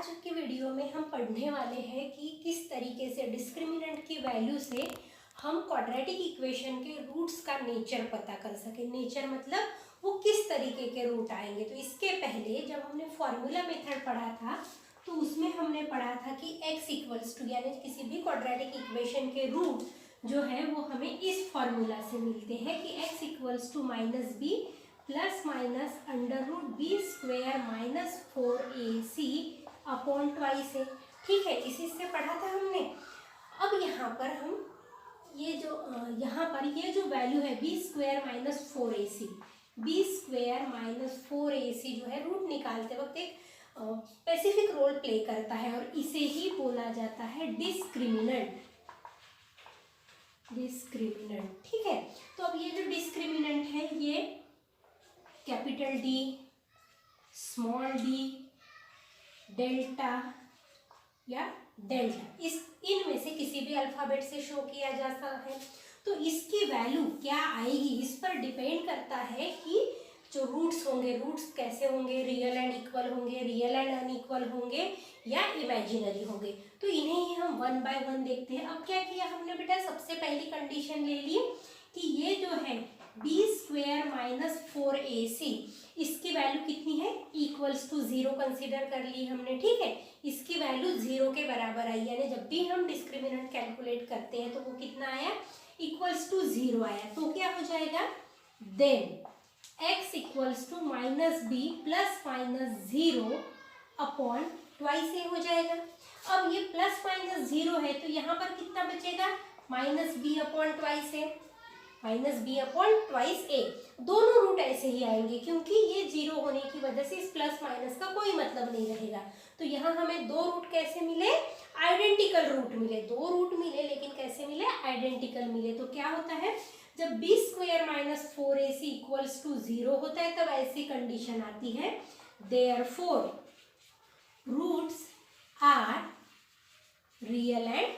आज की वीडियो में हम पढ़ने वाले हैं कि किस तरीके से डिस्क्रिमिनेंट की वैल्यू से हम क्वाड्रेटिक इक्वेशन के रूट्स का नेचर पता कर सके। नेचर मतलब वो किस तरीके के रूट आएंगे। तो इसके पहले जब हमने फॉर्मूला मेथड पढ़ा था तो उसमें हमने पढ़ा था कि x इक्वल्स टू यानी किसी भी क्वाड्रेटिक इक्वेशन के रूट जो है वो हमें इस फॉर्मूला से मिलते हैं कि x equals to minus B plus minus under root B square minus 4ac upon twice है। ठीक है, इसी से पढ़ा था हमने। अब यहाँ पर हम ये जो वैल्यू है B square minus 4ac, B square minus 4ac जो है रूट निकालते वक्त एक स्पेसिफिक रोल प्ले करता है और इसे ही बोला जाता है डिस्क्रिमिनेंट। ठीक है, तो अब ये जो डिस्क्रिमिनेंट है ये capital D, small D, delta या डेल्टा इनमें से किसी भी अल्फाबेट से शो किया जाता है। तो इसकी वैल्यू क्या आएगी इस पर डिपेंड करता है कि जो रूट्स होंगे, रूट्स कैसे होंगे, रियल एंड इक्वल होंगे, रियल एंड अनइक्वल होंगे या इमेजिनरी होंगे। तो इन्हें ही हम वन बाय वन देखते हैं। अब क्या किया हमने बेटा, सबसे पहली कंडीशन ले ली कि ये जो है बी स्क्वेयर माइनस 4ac इसकी वैल्यू कितनी है, इक्वल्स टू 0 कंसिडर कर ली हमने। ठीक है, इसकी वैल्यू 0 के बराबर आई, यानी जब भी हम डिस्क्रिमिनेंट कैलकुलेट करते हैं तो वो कितना आया, इक्वल्स टू 0 आया। तो क्या हो जाएगा, then x equals to minus B plus minus 0 upon twice a हो जाएगा। अब ये प्लस माइनस 0 है तो यहाँ पर कितना बचेगा, माइनस बी अपॉन ट्वाइस ए, माइनस बी अपॉन ट्वाइस ए। दोनों रूट ऐसे ही आएंगे क्योंकि ये 0 होने की वजह से इस प्लस माइनस का कोई मतलब नहीं रहेगा। तो यहाँ हमें दो रूट कैसे मिले, आइडेंटिकल रूट मिले। दो रूट मिले लेकिन कैसे मिले, आइडेंटिकल मिले। तो क्या होता है, जब B square minus 4ac equals to 0 होता है तब ऐसी कंडीशन आती है, therefore roots are real and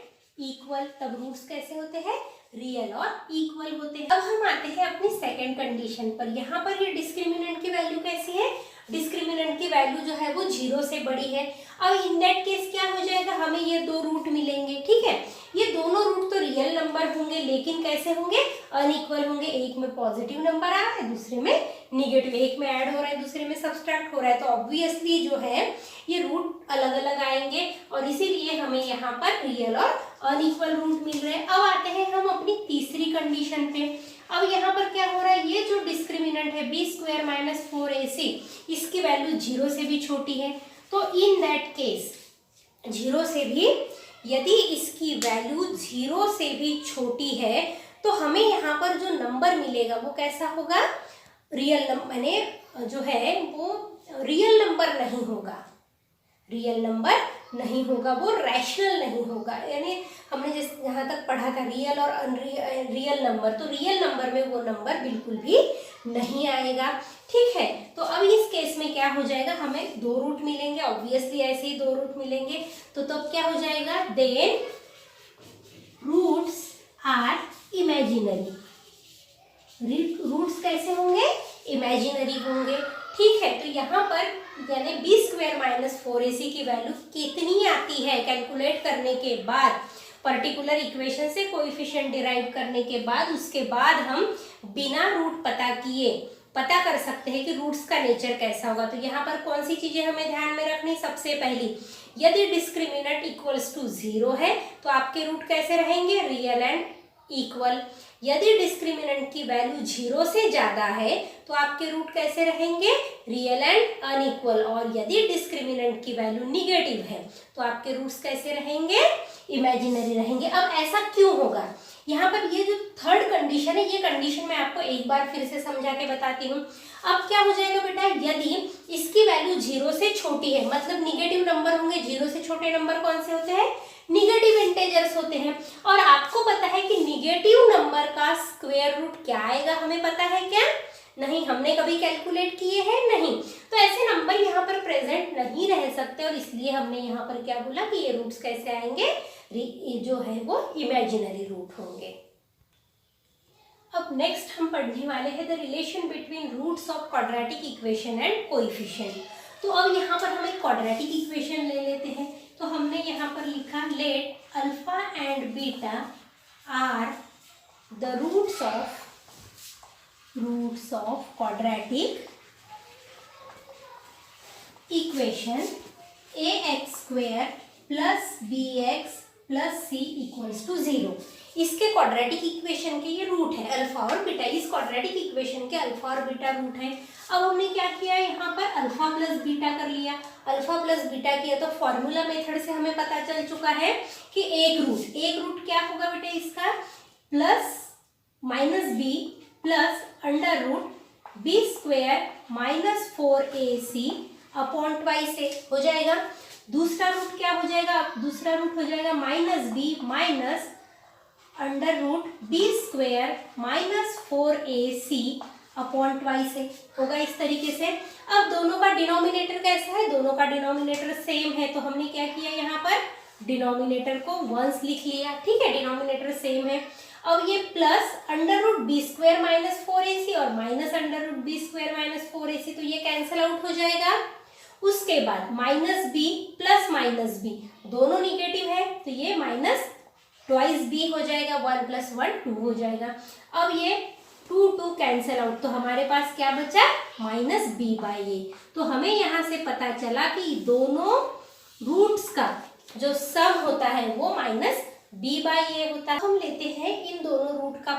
equal. तब रूट्स कैसे होते हैं, रियल और इक्वल होते हैं। अब हम आते हैं अपनी सेकंड कंडीशन पर। यहाँ पर ये डिस्क्रिमिनेंट की वैल्यू कैसी है, डिस्क्रिमिनेंट की वैल्यू जो है वो 0 से बड़ी है। अब इन दैट केस क्या हो जाएगा, हमें ये दो रूट मिलेंगे। ठीक है, ये दोनों रूट तो रियल नंबर होंगे लेकिन कैसे होंगे, अनइक्वल होंगे। एक में पॉजिटिव नंबर आ रहा है, दूसरे में निगेटिव, एक में ऐड हो रहा है दूसरे में सब्सट्रैक्ट हो रहा है। तो ऑब्वियसली जो है ये रूट अलग अलग आएंगे और इसीलिए हमें यहाँ पर रियल और अनइक्वल रूट मिल रहे हैं। अब आते हैं हम अपनी तीसरी कंडीशन पे। अब यहाँ पर क्या हो रहा है, ये जो डिस्क्रिमिनेंट है बी स्क्वायर माइनस 4ac इसकी वैल्यू 0 से भी छोटी है। तो इन दैट केस 0 से भी, यदि इसकी वैल्यू 0 से भी छोटी है तो हमें यहाँ पर जो नंबर मिलेगा वो कैसा होगा, रियल नंबर, यानी जो है वो रियल नंबर नहीं होगा, रियल नंबर नहीं होगा, वो रैशनल नहीं होगा। यानी हमने जिस जहाँ तक पढ़ा था रियल और अनरियल नंबर, तो रियल नंबर में वो नंबर बिल्कुल भी नहीं आएगा। ठीक है, तो अब इस केस में क्या हो जाएगा, हमें दो रूट मिलेंगे, ऑब्वियसली ऐसे ही दो रूट मिलेंगे। तो तब क्या हो जाएगा, then roots are imaginary. Roots कैसे होंगे, इमेजिनरी होंगे। ठीक है, तो यहाँ पर यानी बी स्क्वायर माइनस 4ac की वैल्यू कितनी आती है कैलकुलेट करने के बाद, पर्टिकुलर इक्वेशन से कोएफिशिएंट डिराइव करने के बाद, उसके बाद हम बिना रूट पता किए पता कर सकते हैं कि रूट्स का नेचर कैसा होगा। तो यहाँ पर कौन सी चीजें हमें ध्यान में रखनी, सबसे पहली, यदि डिस्क्रिमिनेंट इक्वल्स टू 0 है तो आपके रूट कैसे रहेंगे, रियल एंड इक्वल। यदि डिस्क्रिमिनेंट की वैल्यू 0 से ज्यादा है तो आपके रूट कैसे रहेंगे, रियल एंड अनइक्वल। और यदि डिस्क्रिमिनेंट की वैल्यू निगेटिव है तो आपके रूट्स कैसे रहेंगे, इमेजिनरी रहेंगे। अब ऐसा क्यों होगा, यहाँ पर ये जो थर्ड कंडीशन है, ये कंडीशन मैं आपको एक बार फिर से समझा के बताती हूँ। अब क्या हो जाएगा बेटा, यदि इसकी वैल्यू 0 से छोटी है, मतलब निगेटिव नंबर होंगे, 0 से छोटे नंबर कौन से होते हैं, निगेटिव इंटेजर्स होते हैं। और आपको पता है कि निगेटिव नंबर का स्क्वायर रूट क्या आएगा, हमें पता है क्या, नहीं, हमने कभी कैलकुलेट किए हैं, नहीं। तो ऐसे नंबर यहाँ पर प्रेजेंट नहीं रह सकते और इसलिए हमने यहाँ पर क्या बोला कि ये रूट्स कैसे आएंगे, जो है वो इमेजिनरी रूट होंगे। अब नेक्स्ट हम पढ़ने वाले हैं the relation between roots of quadratic equation and coefficient. तो अब यहाँ पर हम एक क्वाड्रेटिक इक्वेशन ले लेते हैं। तो हमने यहाँ पर लिखा let alpha and beta are the roots of quadratic equation ax² plus bx plus c equals to 0। इसके क्वाड्रेटिक इक्वेशन के ये रूट है अल्फा और बीटा, इस क्वाड्रेटिक इक्वेशन के अल्फा और बीटा रूट है। अब हमने क्या किया, यहाँ पर अल्फा प्लस बीटा कर लिया। अल्फा प्लस बीटा किया तो फॉर्मूला मेथड से हमें पता चल चुका है कि एक रूट क्या होगा बेटा इसका, plus minus B plus under root B square minus 4ac upon twice a हो जाएगा। दूसरा रूट क्या हो जाएगा, दूसरा रूट हो जाएगा minus b minus under root B square minus 4ac upon twice a होगा इस तरीके से। अब दोनों का डिनोमिनेटर कैसा है, दोनों का डिनोमिनेटर सेम है, तो हमने क्या किया, यहाँ पर डिनोमिनेटर को वंस लिख लिया। ठीक है, डिनोमिनेटर सेम है। अब ये plus under root B square minus 4ac और minus under root B square minus 4ac, तो ये कैंसिल आउट हो जाएगा। उसके बाद minus B plus minus B दोनों निगेटिव है, तो ये माइनस ट्वाइस बी हो जाएगा, 1 प्लस 1 2 हो जाएगा। अब ये 2 कैंसिल आउट, तो हमारे पास क्या बचा, माइनस बी बाई ए। तो हमें यहाँ से पता चला कि दोनों रूट्स का जो सम होता है वो माइनस बी बाई ए होता है। हम लेते हैं इन दोनों रूट का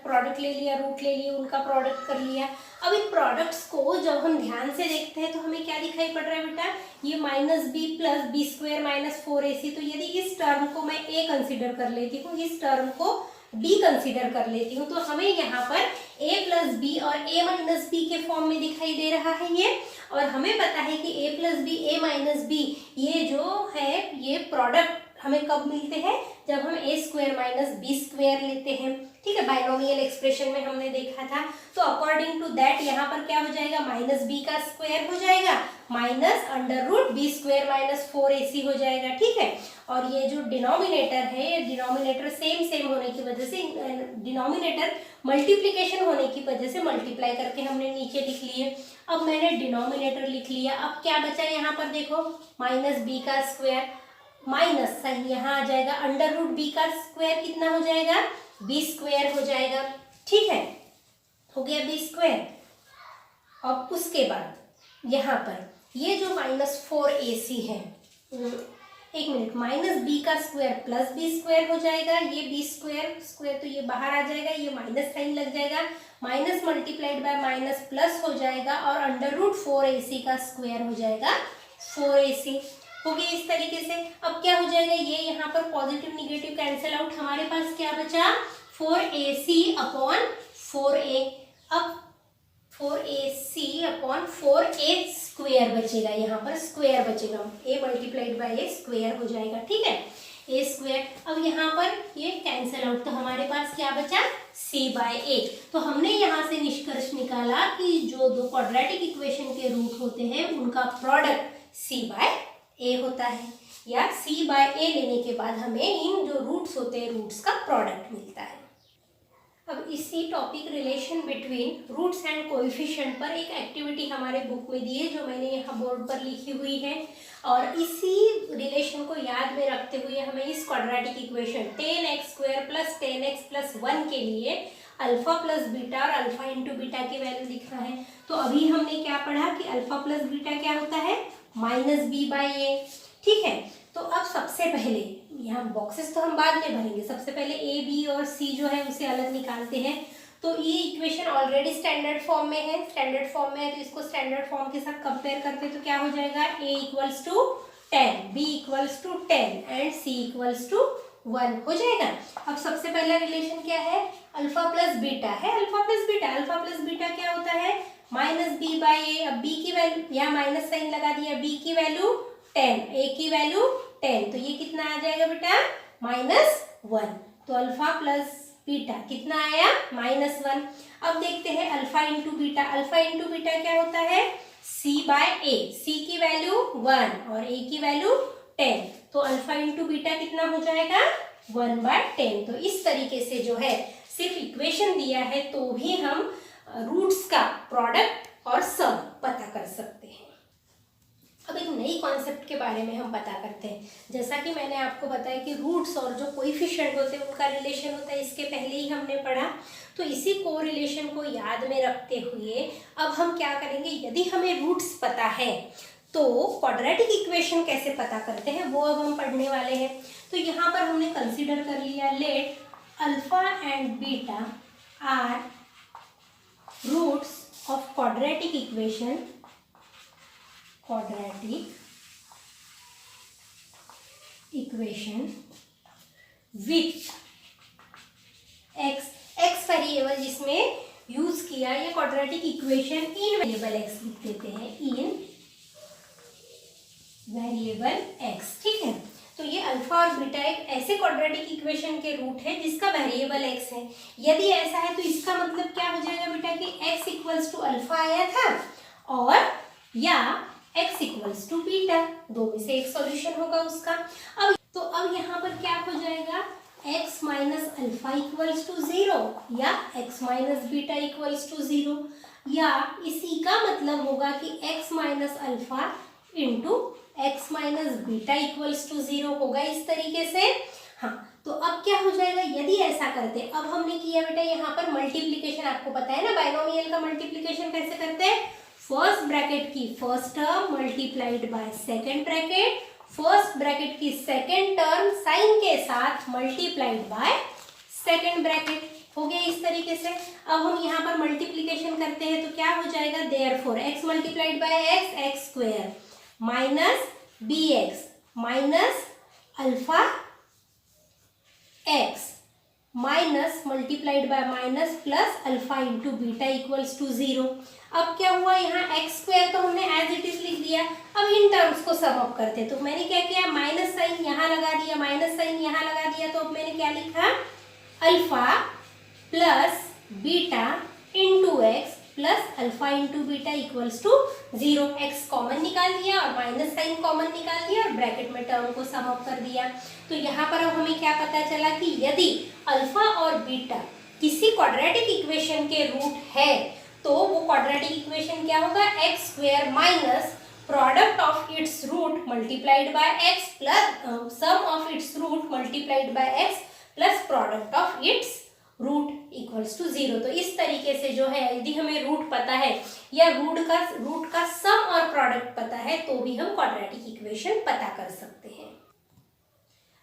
प्रोडक्ट ले लिया, रूट ले लिए, उनका प्रोडक्ट कर लिया। अब इन प्रोडक्ट्स को जब हम ध्यान से देखते हैं तो हमें क्या दिखाई पड़ रहा है बेटा, ये minus B plus B square minus 4ac। तो यदि इस टर्म को मैं ए कंसिडर कर लेती हूँ, इस टर्म को बी कंसिडर कर लेती हूँ, तो हमें यहाँ पर a प्लस बी और a माइनस बी के फॉर्म में दिखाई दे रहा है ये। और हमें पता है कि a plus B a minus B ये जो है ये प्रोडक्ट हमें कब मिलते हैं, जब हम a square minus B square लेते हैं। ठीक है, बाइनोमियल एक्सप्रेशन में हमने देखा था। तो अकॉर्डिंग टू दैट यहाँ पर क्या हो जाएगा, माइनस बी का स्क्वायर हो जाएगा minus under root B square minus 4ac हो जाएगा। ठीक है, और ये जो डिनोमिनेटर है, ये डिनोमिनेटर सेम होने की वजह से, डिनोमिनेटर मल्टीप्लीकेशन होने की वजह से मल्टीप्लाई करके हमने नीचे लिख लिए। अब मैंने डिनोमिनेटर लिख लिया। अब क्या बचा यहाँ पर देखो, माइनस बी का स्क्वायर माइनस साइन यहाँ आ जाएगा, अंडर रूट बी का स्क्वायर कितना हो जाएगा, बी स्क्वायर हो जाएगा। ठीक है, हो गया बी स्क्वायर। अब उसके बाद यहाँ पर ये जो माइनस 4ac है, एक मिनट, माइनस बी का स्क्वायर प्लस बी स्क्वायर हो जाएगा, ये बी स्क्वायर तो ये बाहर आ जाएगा, ये माइनस साइन लग जाएगा, minus multiplied by minus plus हो जाएगा और अंडर रूट 4ac का स्क्वायर हो जाएगा 4ac। हो गया इस तरीके से। अब क्या हो जाएगा, ये यहाँ पर पॉजिटिव निगेटिव कैंसिल आउट, हमारे पास क्या बचा, 4ac अपॉन 4a। अब 4ac अपॉन 4a स्क्वायर बचेगा, यहाँ पर स्क्वायर बचेगा, a multiplied by a square हो जाएगा। ठीक है, a स्क्वायर। अब यहाँ पर ये कैंसिल आउट, तो हमारे पास क्या बचा, c बाय a। तो हमने यहाँ से निष्कर्ष निकाला कि जो दो क्वाड्रेटिक इक्वेशन के रूट होते हैं उनका प्रोडक्ट c बाय a होता है, या c बाय a लेने के बाद हमें इन जो रूट्स होते हैं रूट्स का प्रोडक्ट मिलता है। अब इसी topic relation between roots and coefficient पर एक एक्टिविटी हमारे बुक में दी है जो मैंने यहाँ बोर्ड पर लिखी हुई है। और इसी रिलेशन को याद में रखते हुए हमें इस quadratic equation 10x² plus 10x plus 1 के लिए अल्फा प्लस बीटा और अल्फा इंटू बीटा की वैल्यू लिखना है। तो अभी हमने क्या पढ़ा कि अल्फा प्लस बीटा क्या होता है, माइनस बी बाई ए। ठीक है, तो अब सबसे पहले यहाँ बॉक्सेस तो हम बाद में भरेंगे, सबसे पहले ए बी और सी जो है उसे अलग निकालते हैं। तो ये इक्वेशन ऑलरेडी स्टैंडर्ड फॉर्म में है, तो इसको स्टैंडर्ड फॉर्म के साथ कंपेयर करते हैं तो क्या हो जाएगा, a equals to 10, b equals to 10 and c equals to 1 हो जाएगा। अब सबसे पहला रिलेशन क्या है, अल्फा प्लस बीटा है, अल्फा प्लस बीटा क्या होता है, माइनस बी बाई ए। अब b की वैल्यू, यहाँ माइनस साइन लगा दिया, b की वैल्यू 10, a की वैल्यू 10, तो ये कितना आ जाएगा बेटा, -1। तो अल्फा प्लस बीटा कितना आया, -1। अब देखते हैं अल्फा इंटू बीटा, क्या होता है, c बाय a, c की वैल्यू 1 और a की वैल्यू 10, तो अल्फा इंटू बीटा कितना हो जाएगा, 1/10। तो इस तरीके से जो है सिर्फ इक्वेशन दिया है तो भी हम रूट्स का प्रोडक्ट और सम पता कर सकते हैं। कॉन्सेप्ट के बारे में हम पता करते हैं। जैसा कि मैंने आपको बताया कि रूट्स और जो कोएफिशिएंट होते हैं उनका रिलेशन होता है, इसके पहले ही हमने पढ़ा। तो इसी कोरिलेशन को याद में रखते हुए अब हम क्या करेंगे, यदि हमें रूट्स पता है तो क्वाड्रेटिक इक्वेशन कैसे पता करते हैं वो अब हम पढ़ने वाले हैं। तो यहाँ पर हमने कंसीडर कर लिया, let alpha and beta are roots of quadratic equation, with X variable जिसमें यूज किया, ये quadratic equation in variable X लिख देते हैं, इन वेरिएबल एक्स। ठीक है, तो ये अल्फा और बीटा एक ऐसे क्वाड्रेटिक इक्वेशन के रूट है जिसका वेरिएबल एक्स है। यदि ऐसा है तो इसका मतलब क्या हो जाएगा बेटा कि x इक्वल्स टू अल्फा आया था और या x इक्वल्स टू बीटा, दो में से एक सॉल्यूशन होगा उसका। अब यहाँ पर क्या हो जाएगा, x minus alpha equals to 0 या x minus beta equals to 0, या इसी का मतलब होगा कि x minus alpha into x minus beta equals to 0 होगा, इस तरीके से। हाँ, तो अब क्या हो जाएगा यदि ऐसा करते, अब हमने किया बेटा यहाँ पर मल्टीप्लीकेशन, आपको पता है ना बाइनोमियल का मल्टीप्लीकेशन कैसे करते हैं, फर्स्ट ब्रैकेट की first term multiplied by second bracket, first bracket की सेकेंड टर्म साइन के साथ मल्टीप्लाइड बाय सेकेंड ब्रैकेट, हो गया इस तरीके से। अब हम यहाँ पर मल्टीप्लीकेशन करते हैं तो क्या हो जाएगा, therefore x multiplied by x square minus bx minus alpha x minus multiplied by minus plus alpha into beta equals to 0। अब क्या हुआ, यहाँ x स्क्वायर तो हमने एज इट इज लिख दिया, अब इन टर्म्स को सम अप करते तो मैंने क्या किया, माइनस साइन यहाँ लगा दिया, माइनस साइन यहाँ लगा दिया, तो अब मैंने क्या लिखा, alpha plus beta into X plus alpha into beta equals to 0। X common निकाल दिया और माइनस साइन कॉमन निकाल दिया और ब्रैकेट में टर्म को सम अप कर दिया। तो यहाँ पर अब हमें क्या पता चला कि यदि अल्फा और बीटा किसी क्वाड्रेटिक इक्वेशन के रूट है तो वो क्वाड्रेटिक इक्वेशन क्या होगा, X square minus product of its root multiplied by X plus sum of its root multiplied by X plus product of its root equals to 0। तो इस तरीके से जो है, यदि हमें रूट पता है या रूट का सम और प्रोडक्ट पता है तो भी हम क्वाड्रेटिक इक्वेशन पता कर सकते हैं।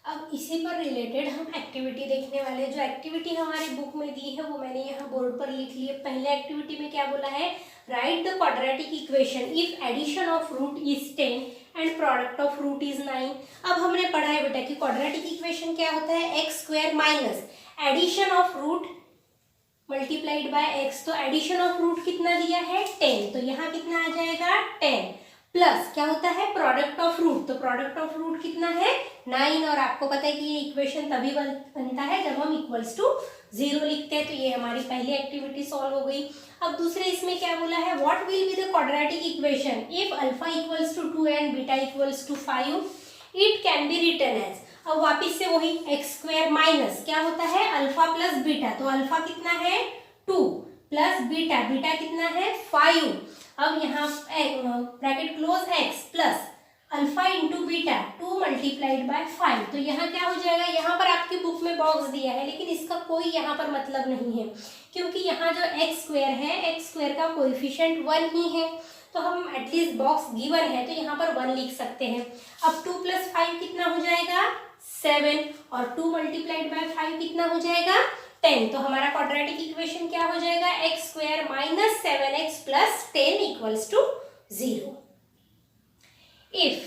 अब इसी पर रिलेटेड हम एक्टिविटी देखने वाले हैं। जो एक्टिविटी हमारी बुक में दी है वो मैंने यहाँ बोर्ड पर लिख ली है। पहले एक्टिविटी में क्या बोला है, write the quadratic equation if addition of root is 10 and product of root is 9। अब हमने पढ़ा है बेटा कि क्वाड्रेटिक इक्वेशन क्या होता है, x square minus addition of root multiplied by x. तो एडिशन ऑफ रूट कितना दिया है, 10, तो यहाँ कितना आ जाएगा 10 प्लस क्या होता है प्रोडक्ट ऑफ रूट, तो प्रोडक्ट ऑफ रूट कितना है 9। और आपको पता है कि ये इक्वेशन तभी बनता है जब हम इक्वल्स टू 0 लिखते हैं। तो ये हमारी पहली एक्टिविटी सॉल्व हो गई। अब दूसरे इसमें क्या बोला है, what will be the quadratic equation if alpha equals to 2 and beta equals to 5। It can be written as, अब वापिस से वही एक्स स्क्वायर माइनस क्या होता है अल्फा प्लस बीटा, तो अल्फा कितना है 2 प्लस बीटा, बीटा कितना है 5। अब यहाँ bracket close x plus alpha into beta 2 multiplied by 5। तो यहाँ क्या हो जाएगा, यहाँ पर आपकी बुक में बॉक्स दिया है लेकिन इसका कोई यहाँ पर मतलब नहीं है क्योंकि यहाँ जो एक्स स्क्वायर है, एक्स स्क्वायर का कोएफिशिएंट 1 ही है। तो हम एटलीस्ट बॉक्स गिवन है तो यहाँ पर 1 लिख सकते हैं। अब 2 प्लस 5 कितना हो जाएगा 7 और 2 मल्टीप्लाइड बाय 5 कितना हो जाएगा 10। तो हमारा क्वाड्रेटिक इक्वेशन क्या हो जाएगा, x square minus 7x plus 10 equals to 0। If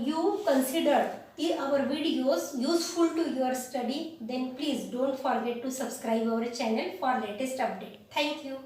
you considered our videos useful to your study, then please don't forget to subscribe our channel for latest update. Thank you.